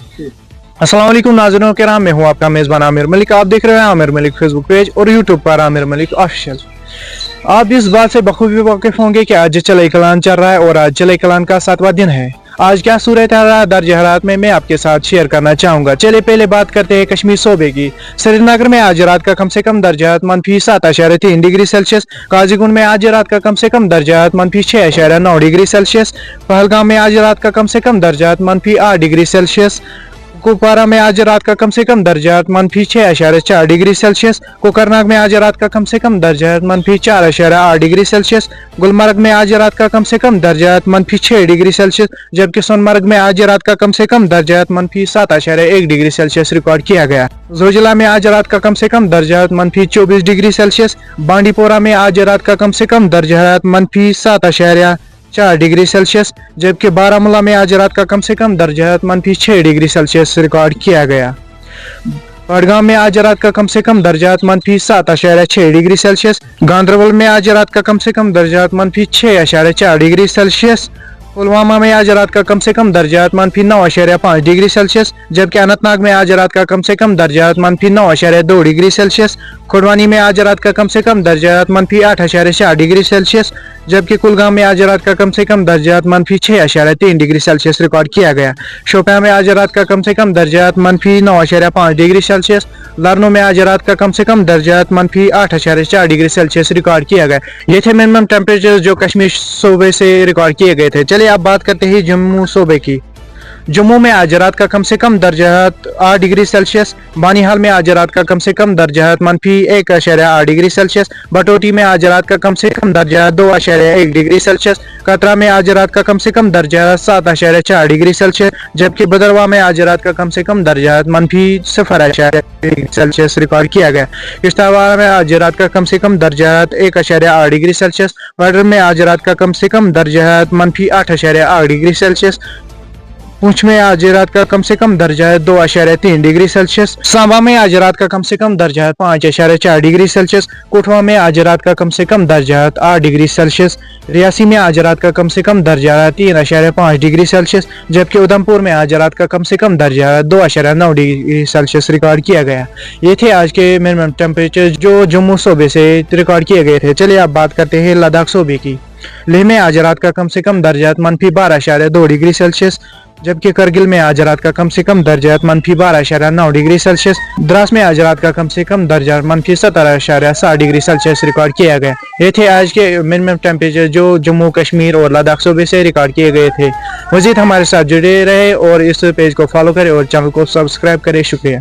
अस्सलाम वालेकुम नाज़रीन किराम, मैं हूं आपका मेज़बान आमिर मलिक। आप देख रहे हैं आमिर मलिक फेसबुक पेज और यूट्यूब पर आमिर मलिक ऑफिशियल। आप इस बात से बखूबी वाकिफ होंगे कि आज चले कलान चल रहा है और आज चले कलान का 7वां दिन है। आज क्या सूरत है दर्ज हरारत में मैं आपके साथ शेयर करना चाहूंगा। चलिए पहले बात करते हैं कश्मीर सूबे की। श्रीनगर में आज रात का कम से कम दर्जात -7.3 डिग्री सेल्सियस, काजीगुंड में आज रात का कम से कम दर्जात -6.9 डिग्री सेल्सियस, पहलगाम में आज रात का कम से कम दर्जात -8 डिग्री सेल्सियस, कुपवारा में आज रात का कम से कम दर्जात -6.4 डिग्री सेल्सियस, कोकरनाग में आज रात का कम से कम दर्जात -4.8 डिग्री सेल्सियस, गुलमर्ग में आज रात का कम से कम दर्जात -6 डिग्री सेल्सियस, जबकि सोनमर्ग में आज रात का कम से कम दर्जात -7.1 डिग्री सेल्सियस रिकॉर्ड किया गया। जोजिला में आज रात का कम से कम दर्जात -24 डिग्री सेल्सियस, बांडीपोरा में आज रात का कम से कम दर्जात -7.4 डिग्री सेल्सियस, जबकि बारामूला में आज रात का कम से कम दर्जात -6 डिग्री सेल्सियस रिकॉर्ड किया गया। बडगाम में आज रात का कम से कम दर्जात -7.6 डिग्री सेल्सियस, गांधरबल में आज रात का कम से कम दर्जात -6.4 डिग्री सेल्सियस, पुलवामा में आज रात का कम से कम दर्जात -9.5 डिग्री सेल्सियस, जबकि अनंतनाग में आज रात का कम से कम दर्जात -9.2 डिग्री सेल्सियस, खुरवानी में आज रात का कम से कम दर्जात -8.4 डिग्री सेल्सियस, जबकि कुलगाम में आज रात का कम से कम दर्जात -6.3 डिग्री सेल्सियस रिकॉर्ड किया गया। शोपियां में आज रात का कम से कम दर्जात -9.5 डिग्री सेल्सियस, लरनो में आज रात का कम से कम दर्जात -8.4 डिग्री सेल्सियस रिकॉर्ड किया गया। ये थे मिनिमम टेम्परेचर जो कश्मीर सूबे से रिकॉर्ड किए गए थे। चलिए अब बात करते हैं जम्मू सूबे की। जम्मू में आज रात का कम से कम दर्जात 8 डिग्री सेल्सियस, बानीहाल में आज रात का कम से कम दर्जात -1.8 डिग्री सेल्सियस, बटोटी में आज रात का कम से कम दर्जात 2.1 डिग्री सेल्सियस, कतरा में आज रात का कम से कम दर्जात 7.4 डिग्री सेल्सियस, जबकि भदरवा में आज रात का कम से कम दर्जात -0.1 डिग्री सेल्सियस रिकॉर्ड किया गया। किश्तवाड़ में आज रात का कम से कम दर्जात 1.8 डिग्री सेल्सियस, वाडर में आज रात का कम से कम दर्जात -8.8 डिग्री सेल्सियस, पुंछ में आज रात का कम से कम दर्जात 2.3 डिग्री सेल्सियस, सांबा में आज रात का कम से कम दर्जात 5.4 डिग्री सेल्सियस, कोठवा में आज रात का कम से कम दर्जात 8 डिग्री सेल्सियस, रियासी में आज रात का कम से कम दर्जात 3.5 डिग्री सेल्सियस, जबकि उधमपुर में आज रात का कम से कम दर्जात 2.9 डिग्री सेल्सियस रिकॉर्ड किया गया। ये थे आज के मिनिमम टेम्परेचर जो जम्मू सूबे से रिकॉर्ड किए गए थे। चलिए अब बात करते हैं लद्दाख सूबे की। लेह में आज रात का कम से कम दर्जात -12.2 डिग्री सेल्सियस, जबकि करगिल में आज रात का कम से कम दर्जात -12.9 डिग्री सेल्सियस, द्रास में आज रात का कम से कम दर्जात -17.7 डिग्री सेल्सियस रिकॉर्ड किया गया। ये थे आज के मिनिमम टेम्परेचर जो जम्मू कश्मीर और लद्दाख सूबे से रिकॉर्ड किए गए थे। मज़ीद हमारे साथ जुड़े रहे और इस पेज को फॉलो करें और चैनल को सब्सक्राइब करें। शुक्रिया।